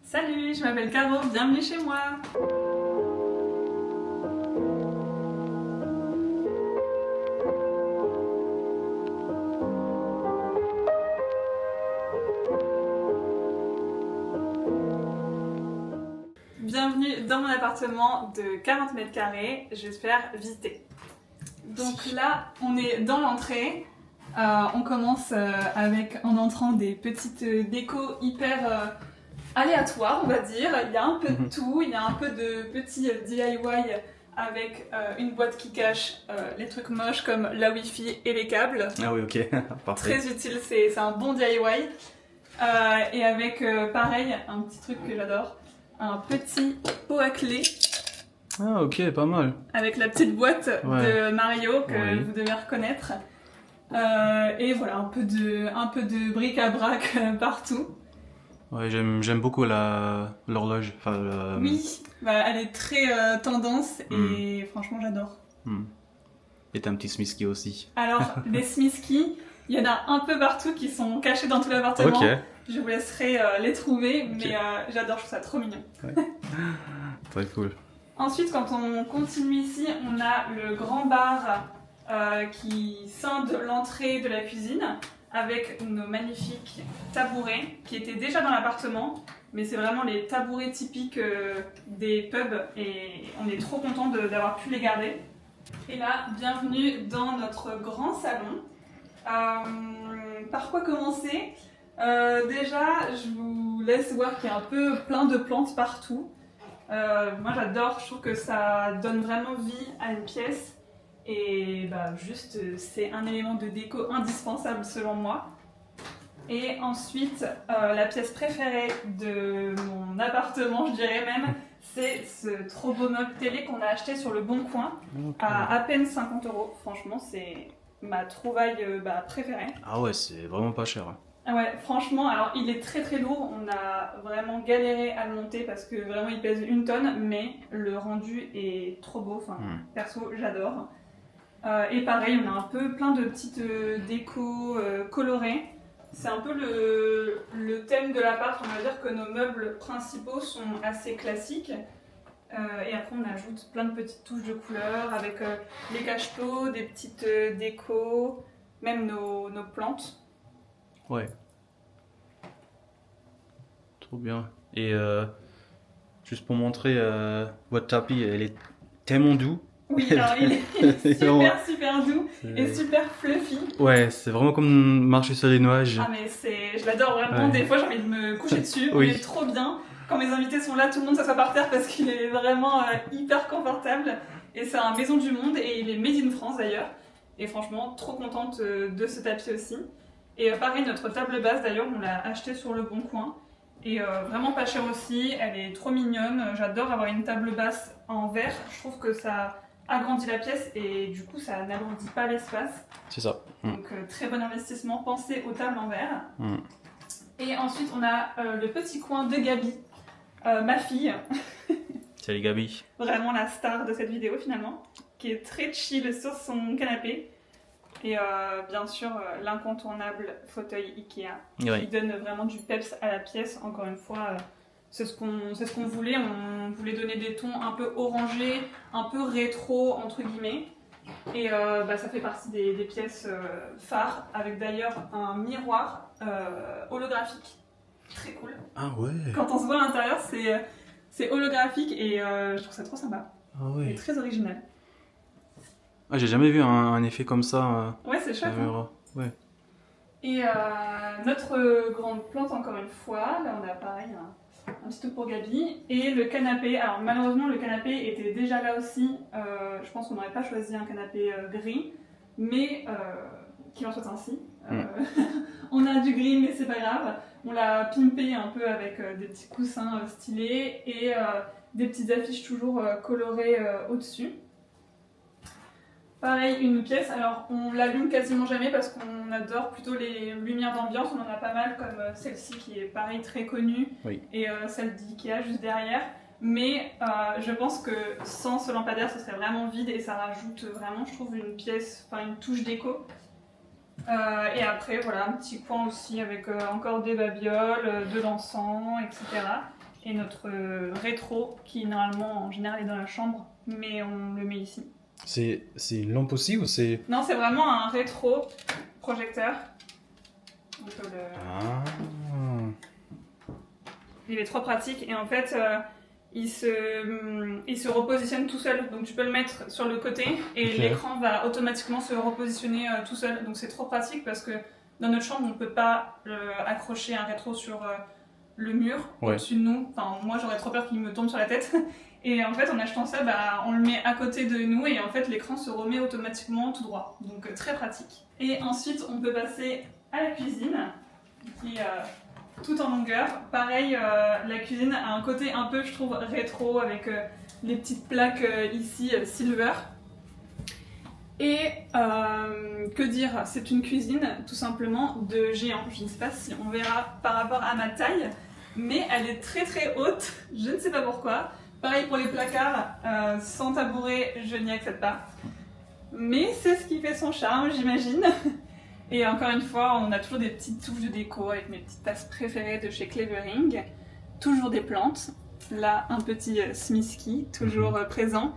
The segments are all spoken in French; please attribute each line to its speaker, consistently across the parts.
Speaker 1: Salut, je m'appelle Caro, bienvenue chez moi. Bienvenue dans mon appartement de 40 mètres carrés, j'espère visiter. Donc là, on est dans l'entrée. On commence avec, en entrant, des petites décos hyper aléatoires, on va dire. Il y a un peu de tout, il y a un peu de petits DIY avec une boîte qui cache les trucs moches comme la Wi-Fi et les câbles.
Speaker 2: Ah oui, ok, parfait.
Speaker 1: Très utile, c'est un bon DIY. Et avec, pareil, un petit truc que j'adore, un petit pot à clé.
Speaker 2: Ah ok, pas mal.
Speaker 1: Avec la petite boîte de Mario que vous devez reconnaître. Et voilà, un peu de bric-à-brac partout.
Speaker 2: Ouais, j'aime beaucoup l'horloge.
Speaker 1: Oui, bah, elle est très tendance et franchement j'adore.
Speaker 2: Et t'as un petit Smisky aussi.
Speaker 1: Alors, les Smisky, il y en a un peu partout qui sont cachés dans tout l'appartement.
Speaker 2: Ok.
Speaker 1: Je vous laisserai les trouver, mais j'adore, je trouve ça trop mignon.
Speaker 2: Ouais. Très cool.
Speaker 1: Ensuite, quand on continue ici, on a le grand bar qui scinde l'entrée de la cuisine avec nos magnifiques tabourets qui étaient déjà dans l'appartement, mais c'est vraiment les tabourets typiques des pubs et on est trop content d'avoir pu les garder. Et là, bienvenue dans notre grand salon. Par quoi commencer? Déjà, je vous laisse voir qu'il y a un peu plein de plantes partout. Moi j'adore, je trouve que ça donne vraiment vie à une pièce et juste c'est un élément de déco indispensable selon moi. Et ensuite la pièce préférée de mon appartement, je dirais même, c'est ce trop beau meuble télé qu'on a acheté sur le Bon Coin à peine 50 €. Franchement c'est ma trouvaille préférée.
Speaker 2: Ah ouais, c'est vraiment pas cher.
Speaker 1: Ah ouais, franchement, alors il est très très lourd, on a vraiment galéré à le monter parce que vraiment il pèse 1 tonne, mais le rendu est trop beau, enfin perso j'adore. Et pareil, on a un peu plein de petites décos colorées. C'est un peu le thème de l'appart, on va dire que nos meubles principaux sont assez classiques. Et après on ajoute plein de petites touches de couleurs avec les cachetos, des petites décos, même nos plantes.
Speaker 2: Ouais. Trop bien. Et juste pour montrer, votre tapis, elle est tellement doux.
Speaker 1: Oui, alors il est super doux et super fluffy.
Speaker 2: Ouais, c'est vraiment comme marcher sur les nuages.
Speaker 1: Ah mais je l'adore vraiment, des fois j'ai envie de me coucher dessus, il est trop bien. Quand mes invités sont là, tout le monde s'assoit par terre parce qu'il est vraiment hyper confortable. Et c'est un Maison du Monde et il est made in France d'ailleurs. Et franchement, trop contente de ce tapis aussi. Et pareil, notre table basse d'ailleurs, on l'a achetée sur le Bon Coin. Et vraiment pas cher aussi, elle est trop mignonne. J'adore avoir une table basse en verre, je trouve que ça agrandit la pièce et du coup ça n'alourdit pas l'espace.
Speaker 2: C'est ça.
Speaker 1: Donc très bon investissement, pensez aux tables en verre. Et ensuite on a le petit coin de Gabi, ma fille.
Speaker 2: Salut Gabi.
Speaker 1: Vraiment la star de cette vidéo finalement, qui est très chill sur son canapé. Et bien sûr, l'incontournable fauteuil Ikea, qui donne vraiment du peps à la pièce. Encore une fois, c'est ce qu'on voulait. On voulait donner des tons un peu orangés, un peu rétro, entre guillemets. Et ça fait partie des pièces phares, avec d'ailleurs un miroir holographique. Très cool.
Speaker 2: Ah ouais.
Speaker 1: Quand on se voit à l'intérieur, c'est holographique et je trouve ça trop sympa.
Speaker 2: Ah ouais.
Speaker 1: Et très original.
Speaker 2: Ah, j'ai jamais vu un effet comme ça.
Speaker 1: Ouais, c'est chouette.
Speaker 2: Ouais.
Speaker 1: Et notre grande plante, encore une fois, là on a pareil un petit truc pour Gabi. Et le canapé, alors malheureusement le canapé était déjà là aussi. Je pense qu'on n'aurait pas choisi un canapé gris, mais qu'il en soit ainsi. On a du gris, mais c'est pas grave. On l'a pimpé un peu avec des petits coussins stylés et des petites affiches toujours colorées au-dessus. Pareil, une pièce, alors on l'allume quasiment jamais parce qu'on adore plutôt les lumières d'ambiance, on en a pas mal comme celle-ci qui est pareil très connue et celle d'Ikea juste derrière. Mais je pense que sans ce lampadaire ce serait vraiment vide et ça rajoute vraiment je trouve une pièce, enfin une touche déco. Et après voilà un petit coin aussi avec encore des babioles, de l'encens, etc. et notre rétro qui normalement en général est dans la chambre, mais on le met ici.
Speaker 2: C'est une lampe aussi ou c'est...
Speaker 1: Non, c'est vraiment un rétro projecteur. On peut le...
Speaker 2: Ah.
Speaker 1: Il est trop pratique et en fait il se repositionne tout seul. Donc tu peux le mettre sur le côté et
Speaker 2: Ok.
Speaker 1: l'écran va automatiquement se repositionner tout seul. Donc c'est trop pratique parce que dans notre chambre on ne peut pas accrocher un rétro sur le mur au-dessus de nous. Enfin moi j'aurais trop peur qu'il me tombe sur la tête. Et en fait en achetant ça, on le met à côté de nous et en fait l'écran se remet automatiquement tout droit. Donc très pratique. Et ensuite on peut passer à la cuisine qui tout en longueur. Pareil, la cuisine a un côté un peu, je trouve, rétro avec les petites plaques ici, silver. Et que dire, c'est une cuisine tout simplement de géant. Je ne sais pas si on verra par rapport à ma taille, mais elle est très très haute, je ne sais pas pourquoi. Pareil pour les placards, sans tabouret, je n'y accède pas. Mais c'est ce qui fait son charme, j'imagine. Et encore une fois, on a toujours des petites touches de déco avec mes petites tasses préférées de chez Clevering. Toujours des plantes. Là, un petit Smisky, toujours présent.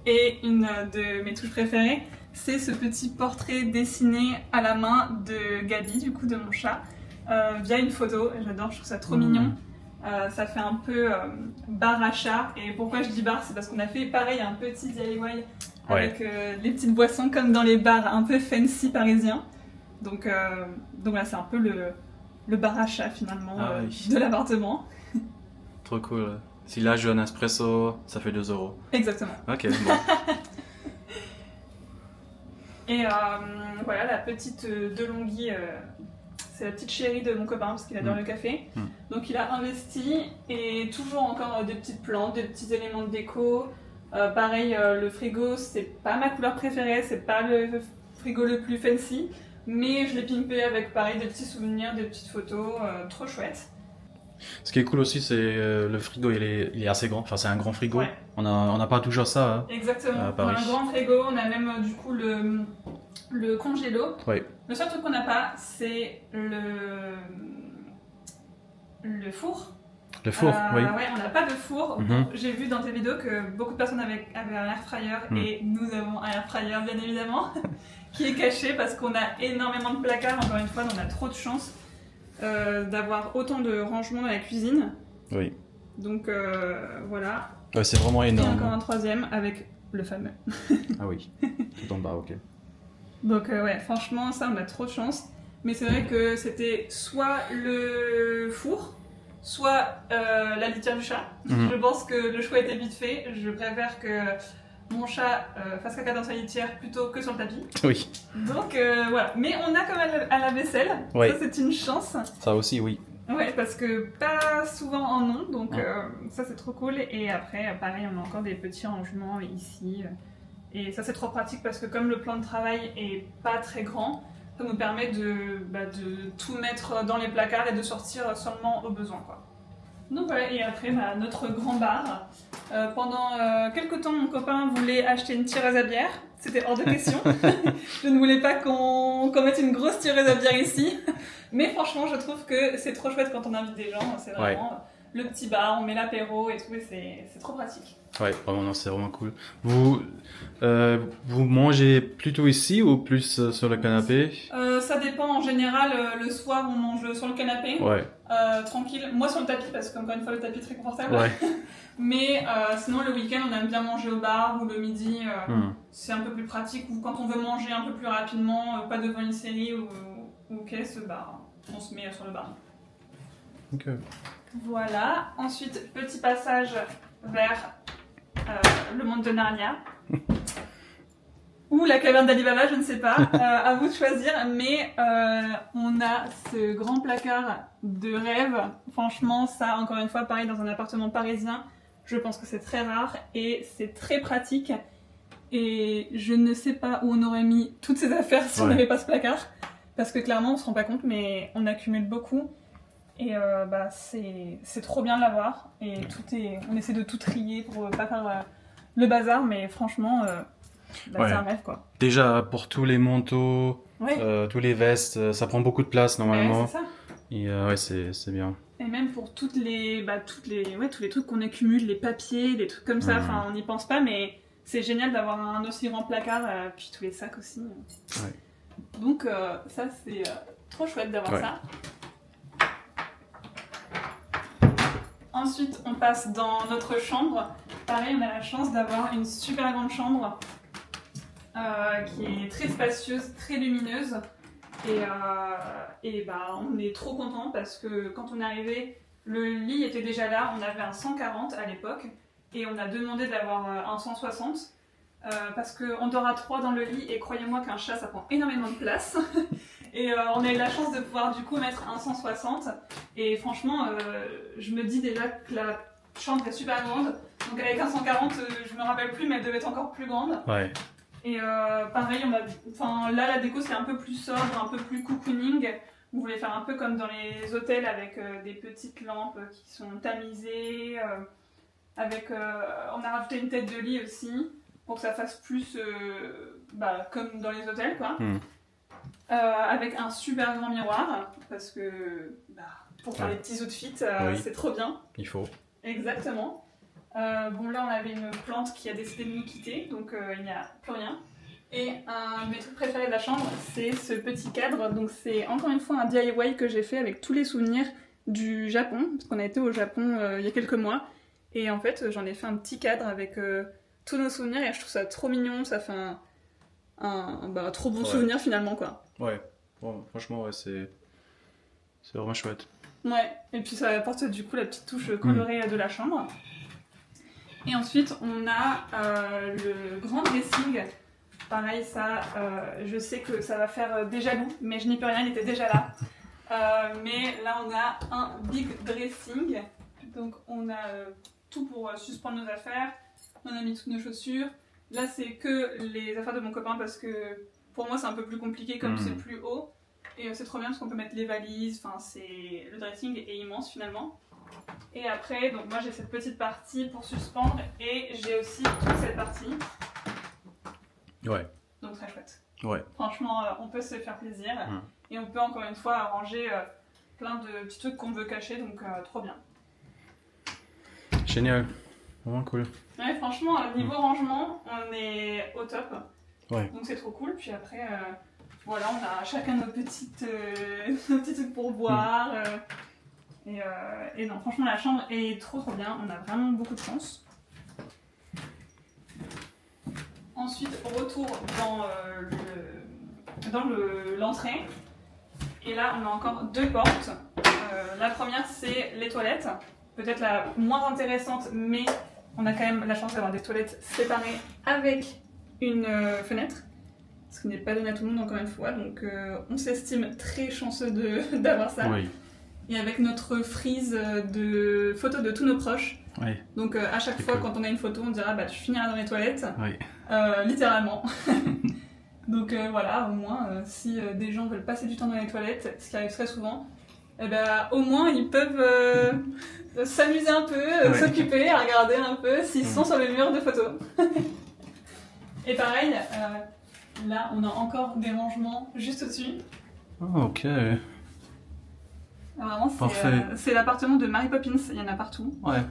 Speaker 1: Et une de mes touches préférées, c'est ce petit portrait dessiné à la main de Gabi, du coup de mon chat, via une photo. J'adore, je trouve ça trop mignon. Ça fait un peu bar à chat. Et pourquoi je dis bar, c'est parce qu'on a fait pareil, un petit DIY avec les petites boissons comme dans les bars un peu fancy parisiens. Donc là, c'est un peu le bar à chat finalement de l'appartement.
Speaker 2: Trop cool. Si là je veux un espresso, ça fait 2 €.
Speaker 1: Exactement.
Speaker 2: Ok, bon.
Speaker 1: Et voilà, la petite DeLonghi, c'est la petite chérie de mon copain parce qu'il adore le café. Donc il a investi et toujours encore des petites plantes, des petits éléments de déco. Pareil, le frigo, c'est pas ma couleur préférée, c'est pas le frigo le plus fancy. Mais je l'ai pimpé avec pareil des petits souvenirs, des petites photos, trop chouette.
Speaker 2: Ce qui est cool aussi, c'est le frigo, il est assez grand. Enfin, c'est un grand frigo.
Speaker 1: Ouais.
Speaker 2: On n'a pas toujours ça. Hein,
Speaker 1: exactement.
Speaker 2: à
Speaker 1: On a
Speaker 2: Paris.
Speaker 1: un grand frigo, on a même du coup le congélo.
Speaker 2: Oui.
Speaker 1: Le seul truc qu'on n'a pas, c'est le four.
Speaker 2: Le four, oui.
Speaker 1: Ouais, on n'a pas de four.
Speaker 2: Mhm.
Speaker 1: J'ai vu dans tes vidéos que beaucoup de personnes avaient un air fryer et nous avons un air fryer bien évidemment qui est caché parce qu'on a énormément de placards. Encore une fois, on a trop de chance d'avoir autant de rangements dans la cuisine.
Speaker 2: Oui.
Speaker 1: Donc voilà.
Speaker 2: Ouais, c'est vraiment
Speaker 1: Et
Speaker 2: énorme.
Speaker 1: encore un troisième avec le fameux.
Speaker 2: Ah oui, tout en bas, ok.
Speaker 1: Donc ouais, franchement, ça on a trop de chance. Mais c'est vrai que c'était soit le four, soit la litière du chat. Je pense que le choix était vite fait. Je préfère que mon chat fasse caca dans sa litière plutôt que sur le tapis.
Speaker 2: Oui.
Speaker 1: Donc voilà. Mais on a quand même à la vaisselle.
Speaker 2: Ouais.
Speaker 1: Ça c'est une chance.
Speaker 2: Ça aussi, oui.
Speaker 1: Ouais, parce que pas souvent en ont. Donc ça c'est trop cool. Et après, pareil, on a encore des petits rangements ici. Et ça c'est trop pratique parce que comme le plan de travail est pas très grand, ça nous permet de tout mettre dans les placards et de sortir seulement au besoin, quoi. Donc voilà, et après notre grand bar. Pendant quelques temps, mon copain voulait acheter une tireuse à bière. C'était hors de question. Je ne voulais pas qu'on mette une grosse tireuse à bière ici. Mais franchement, je trouve que c'est trop chouette quand on invite des gens. C'est vraiment le petit bar, on met l'apéro et tout, et c'est trop pratique.
Speaker 2: Ouais, vraiment, non, c'est vraiment cool. Vous mangez plutôt ici ou plus sur le canapé?
Speaker 1: Ça dépend, en général, le soir on mange sur le canapé,
Speaker 2: Ouais.
Speaker 1: tranquille. Moi sur le tapis, parce qu'encore une fois le tapis est très confortable.
Speaker 2: Ouais.
Speaker 1: Mais sinon le week-end on aime bien manger au bar ou le midi, c'est un peu plus pratique. Ou quand on veut manger un peu plus rapidement, pas devant une série ou caisse, on se met sur le bar.
Speaker 2: Ok.
Speaker 1: Voilà, ensuite petit passage vers le monde de Narnia. Ou la caverne d'Ali Baba, je ne sais pas, à vous de choisir, mais on a ce grand placard de rêve. Franchement, ça, encore une fois, pareil, dans un appartement parisien, je pense que c'est très rare et c'est très pratique. Et je ne sais pas où on aurait mis toutes ces affaires si on n'avait pas ce placard, parce que clairement, on se rend pas compte, mais on accumule beaucoup. Et c'est trop bien de l'avoir. Et on essaie de tout trier pour pas faire le bazar, mais franchement... c'est un rêve, quoi.
Speaker 2: Déjà, pour tous les manteaux,
Speaker 1: Ouais.
Speaker 2: tous les vestes, ça prend beaucoup de place normalement.
Speaker 1: Ouais, c'est ça.
Speaker 2: Et c'est bien.
Speaker 1: Et même pour tous les trucs qu'on accumule, les papiers, les trucs comme ça, enfin on n'y pense pas, mais c'est génial d'avoir un aussi grand placard, puis tous les sacs aussi.
Speaker 2: Ouais.
Speaker 1: Donc ça c'est trop chouette d'avoir ça. Ensuite on passe dans notre chambre. Pareil, on a la chance d'avoir une super grande chambre qui est très spacieuse, très lumineuse. Et bah, on est trop content parce que quand on est arrivé, le lit était déjà là, on avait un 140 à l'époque et on a demandé d'avoir un 160 parce qu'on dort à 3 dans le lit et croyez-moi qu'un chat ça prend énormément de place et on a eu la chance de pouvoir du coup mettre un 160 et franchement je me dis déjà que la chambre est super grande donc avec un 140 je me rappelle plus mais elle devait être encore plus grande.
Speaker 2: Ouais.
Speaker 1: Et pareil, là la déco c'est un peu plus sobre, un peu plus cocooning. On voulait faire un peu comme dans les hôtels avec des petites lampes qui sont tamisées. On a rajouté une tête de lit aussi pour que ça fasse plus comme dans les hôtels quoi. Avec un super grand miroir parce que pour faire les petits outfits c'est trop bien.
Speaker 2: Il faut.
Speaker 1: Exactement. Là on avait une plante qui a décidé de nous quitter donc il n'y a plus rien et un de mes trucs préférés de la chambre c'est ce petit cadre donc c'est encore une fois un DIY que j'ai fait avec tous les souvenirs du Japon parce qu'on a été au Japon il y a quelques mois et en fait j'en ai fait un petit cadre avec tous nos souvenirs et je trouve ça trop mignon, ça fait un trop bon souvenir finalement quoi.
Speaker 2: Ouais, franchement c'est vraiment chouette.
Speaker 1: Ouais, et puis ça apporte du coup la petite touche colorée de la chambre. Et ensuite, on a le grand dressing. Pareil, ça, je sais que ça va faire des jaloux, mais je n'y peux rien, il était déjà là. Mais là, on a un big dressing. Donc, on a tout pour suspendre nos affaires. On a mis toutes nos chaussures. Là, c'est que les affaires de mon copain parce que pour moi, c'est un peu plus compliqué comme c'est plus haut. Et c'est trop bien parce qu'on peut mettre les valises. Enfin, le dressing est immense finalement. Et après, donc moi j'ai cette petite partie pour suspendre et j'ai aussi toute cette partie.
Speaker 2: Ouais.
Speaker 1: Donc très chouette.
Speaker 2: Ouais.
Speaker 1: Franchement, on peut se faire plaisir et on peut encore une fois ranger plein de petits trucs qu'on veut cacher, donc trop bien.
Speaker 2: Génial. Vraiment cool.
Speaker 1: Ouais, franchement, niveau rangement, on est au top.
Speaker 2: Ouais.
Speaker 1: Donc c'est trop cool. Puis après, voilà, on a chacun nos petits trucs pour boire. Et non, franchement, la chambre est trop bien. On a vraiment beaucoup de chance. Ensuite, retour dans l'entrée. Et là, on a encore deux portes. La première, c'est les toilettes. Peut-être la moins intéressante, mais on a quand même la chance d'avoir des toilettes séparées avec une fenêtre. Ce qui n'est pas donné à tout le monde, encore une fois. Donc, on s'estime très chanceux d'avoir ça.
Speaker 2: Oui.
Speaker 1: Et avec notre frise de photos de tous nos proches.
Speaker 2: Oui.
Speaker 1: Donc à chaque fois quand on a une photo, on dira tu finiras dans les toilettes.
Speaker 2: Oui.
Speaker 1: Littéralement. Donc voilà, au moins si des gens veulent passer du temps dans les toilettes, ce qui arrive très souvent, au moins ils peuvent s'amuser un peu, s'occuper, regarder un peu s'ils sont sur le mur de photos. Et pareil, là on a encore des rangements juste au-dessus.
Speaker 2: Oh, ok.
Speaker 1: Vraiment, c'est l'appartement de Mary Poppins, il y en a partout.
Speaker 2: Ouais.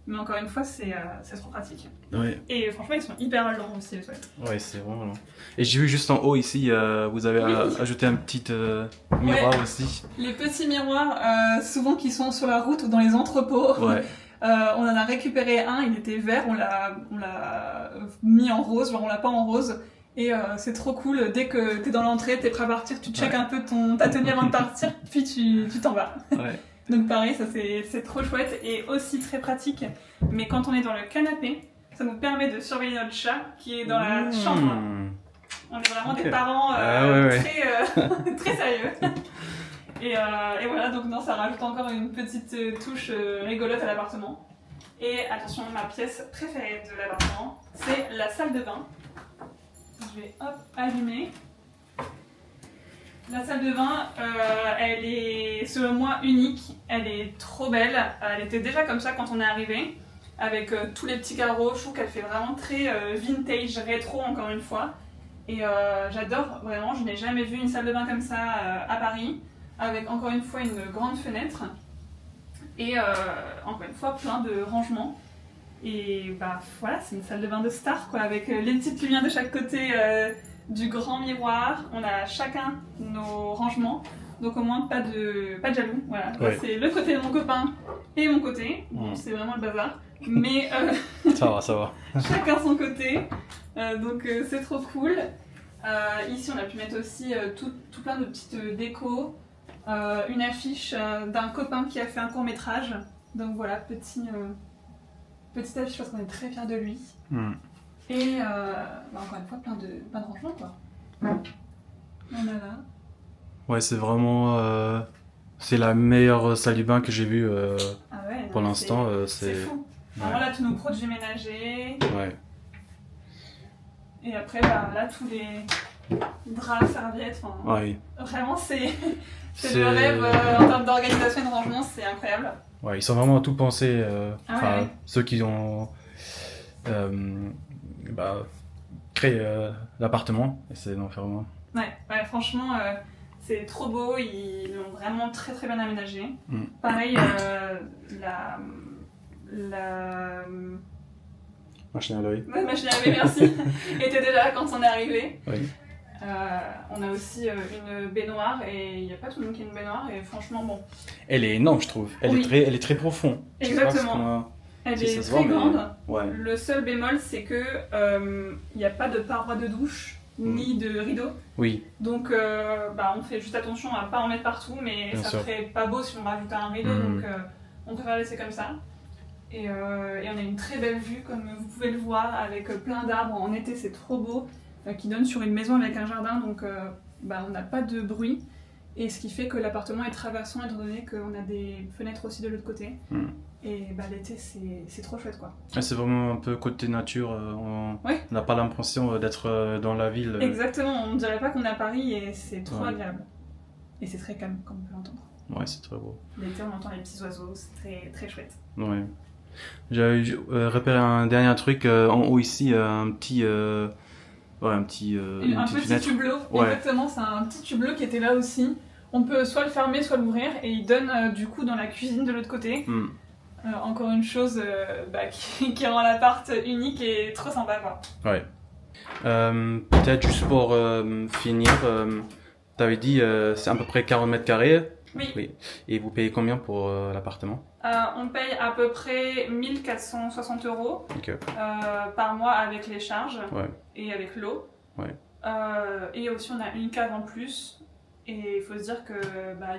Speaker 1: Mais encore une fois, c'est trop pratique.
Speaker 2: Ouais.
Speaker 1: Et franchement, ils sont hyper lents aussi, les toilettes.
Speaker 2: Ouais, c'est vraiment lent. Et j'ai vu juste en haut ici, vous avez ajouté un petit miroir aussi.
Speaker 1: Les petits miroirs, souvent qui sont sur la route ou dans les entrepôts.
Speaker 2: Ouais.
Speaker 1: On en a récupéré un, il était vert, on l'a mis en rose, genre on l'a peint en rose. Et c'est trop cool, dès que t'es dans l'entrée, t'es prêt à partir, tu checkes un peu ta tenue avant de partir, puis tu t'en vas.
Speaker 2: Ouais.
Speaker 1: Donc pareil, ça c'est trop chouette et aussi très pratique. Mais quand on est dans le canapé, ça nous permet de surveiller notre chat qui est dans la chambre. On est vraiment des parents très sérieux. Et voilà, donc non, ça rajoute encore une petite touche rigolote à l'appartement. Et attention, ma pièce préférée de l'appartement, c'est la salle de bain. Je vais allumer. La salle de bain, elle est selon moi unique, elle est trop belle. Elle était déjà comme ça quand on est arrivé, avec tous les petits carreaux. Je trouve qu'elle fait vraiment très vintage, rétro encore une fois. Et j'adore vraiment, je n'ai jamais vu une salle de bain comme ça à Paris, avec encore une fois une grande fenêtre. Et encore une fois, plein de rangements. Et bah voilà, c'est une salle de bain de star, quoi, avec les petites lumières de chaque côté du grand miroir. On a chacun nos rangements, donc au moins pas de jaloux. Voilà,
Speaker 2: Ouais.
Speaker 1: c'est le côté de mon copain et mon côté. Bon, c'est vraiment le bazar, mais
Speaker 2: Ça va.
Speaker 1: chacun son côté. Donc c'est trop cool. Ici, on a pu mettre aussi tout plein de petites décos. Une affiche d'un copain qui a fait un court-métrage. Donc voilà, petite affiche parce qu'on est très fiers de lui. Et encore une fois, plein de rangements, quoi. On a là.
Speaker 2: Ouais, c'est vraiment... c'est la meilleure salle de bain que j'ai vue
Speaker 1: Ah ouais,
Speaker 2: pour l'instant.
Speaker 1: c'est fou. Vraiment là, tous nos produits ménagers.
Speaker 2: Ouais.
Speaker 1: Et après, bah, là, tous les draps, serviettes.
Speaker 2: Ouais.
Speaker 1: Vraiment, c'est le rêve en termes d'organisation et de rangement, c'est incroyable.
Speaker 2: Ouais, ils sont vraiment à tout pensé.
Speaker 1: Ouais.
Speaker 2: Ceux qui ont créé l'appartement, et c'est d'en faire vraiment.
Speaker 1: Ouais, franchement, c'est trop beau. Ils l'ont vraiment très très bien aménagé. Pareil, la
Speaker 2: machine à laver.
Speaker 1: La machine à laver, merci, était déjà là quand on est arrivé.
Speaker 2: Oui.
Speaker 1: On a aussi une baignoire et il n'y a pas tout le monde qui a une baignoire et franchement bon.
Speaker 2: Elle est énorme, je trouve. Elle est très profonde.
Speaker 1: Exactement. Elle est très grande.
Speaker 2: Ouais.
Speaker 1: Le seul bémol, c'est que il n'y a pas de paroi de douche ni de rideau.
Speaker 2: Oui.
Speaker 1: Donc on fait juste attention à pas en mettre partout, mais
Speaker 2: Bien
Speaker 1: ça
Speaker 2: sûr.
Speaker 1: ferait pas beau si on rajoutait un rideau, donc on préfère laisser comme ça. Et on a une très belle vue, comme vous pouvez le voir, avec plein d'arbres. En été, c'est trop beau, qui donne sur une maison avec un jardin, donc on n'a pas de bruit. Et ce qui fait que l'appartement est traversant, étant donné qu'on a des fenêtres aussi de l'autre côté. Et l'été, c'est trop chouette, quoi.
Speaker 2: Ouais, c'est vraiment un peu côté nature. On n'a pas l'impression d'être dans la ville.
Speaker 1: Exactement, on ne dirait pas qu'on est à Paris et c'est trop agréable. Et c'est très calme, comme on peut l'entendre.
Speaker 2: Ouais, c'est très beau.
Speaker 1: L'été, on entend les petits oiseaux, c'est très, très chouette.
Speaker 2: Ouais. J'avais repéré un dernier truc en haut ici, un petit
Speaker 1: tublot, exactement, c'est un petit tublot qui était là aussi. On peut soit le fermer, soit l'ouvrir, et il donne du coup dans la cuisine de l'autre côté. Encore une chose qui rend l'appart unique et trop sympa, quoi.
Speaker 2: Ouais. Peut-être juste pour finir, t'avais dit c'est à peu près 40 mètres carrés.
Speaker 1: Oui.
Speaker 2: Et vous payez combien pour l'appartement?
Speaker 1: On paye à peu près 1 460 € par mois avec les charges et avec l'eau. Et aussi on a une cave en plus. Et il faut se dire que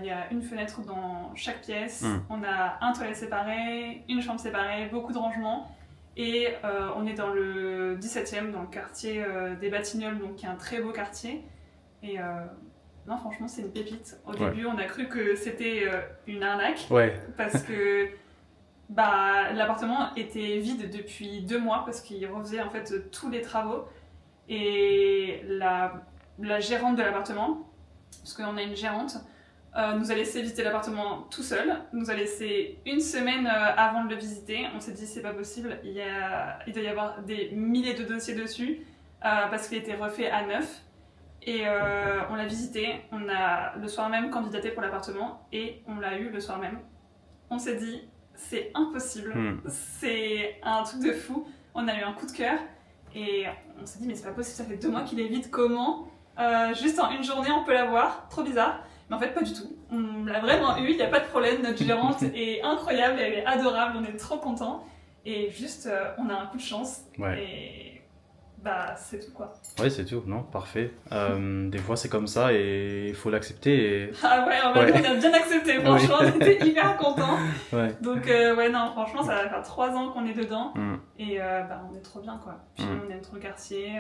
Speaker 1: y a une fenêtre dans chaque pièce. On a un toilette séparé, une chambre séparée, beaucoup de rangements. Et on est dans le 17e, dans le quartier des Batignolles, donc qui est un très beau quartier. Et non, franchement, c'est une pépite. Au début, on a cru que c'était une arnaque. Parce que l'appartement était vide depuis 2 mois parce qu'il refaisait en fait tous les travaux. Et la gérante de l'appartement, parce qu'on a une gérante, nous a laissé visiter l'appartement tout seul. Nous a laissé 1 semaine avant de le visiter. On s'est dit c'est pas possible, il doit y avoir des milliers de dossiers dessus parce qu'il était refait à neuf. Et on l'a visité, on a le soir même candidaté pour l'appartement et on l'a eu le soir même. On s'est dit c'est impossible, c'est un truc de fou. On a eu un coup de cœur et on s'est dit mais c'est pas possible, ça fait 2 mois qu'il est vide, comment juste en une journée on peut l'avoir, trop bizarre. Mais en fait pas du tout, on l'a vraiment eu, il n'y a pas de problème, notre gérante est incroyable, elle est adorable, on est trop contents. Et juste on a un coup de chance et c'est tout, quoi.
Speaker 2: Ouais, c'est tout, non, parfait. Des fois c'est comme ça et il faut l'accepter. Et...
Speaker 1: Ah ouais, on a bien accepté, franchement, on était hyper contents. Donc non, franchement, ça va faire 3 ans qu'on est dedans et on est trop bien, quoi. Puis on aime trop le quartier,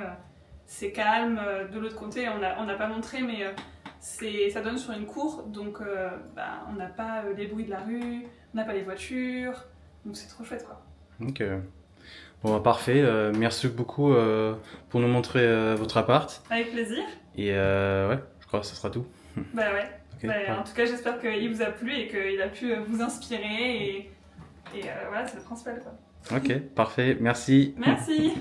Speaker 1: c'est calme. De l'autre côté, on n'a pas montré, mais ça donne sur une cour, donc on n'a pas les bruits de la rue, on n'a pas les voitures, donc c'est trop chouette, quoi.
Speaker 2: Ok. Bon, parfait. Merci beaucoup pour nous montrer votre appart.
Speaker 1: Avec plaisir.
Speaker 2: Et je crois que ce sera tout.
Speaker 1: En tout cas, j'espère qu'il vous a plu et qu'il a pu vous inspirer. Et voilà, c'est le principal, quoi.
Speaker 2: Ok, parfait. Merci.
Speaker 1: Merci.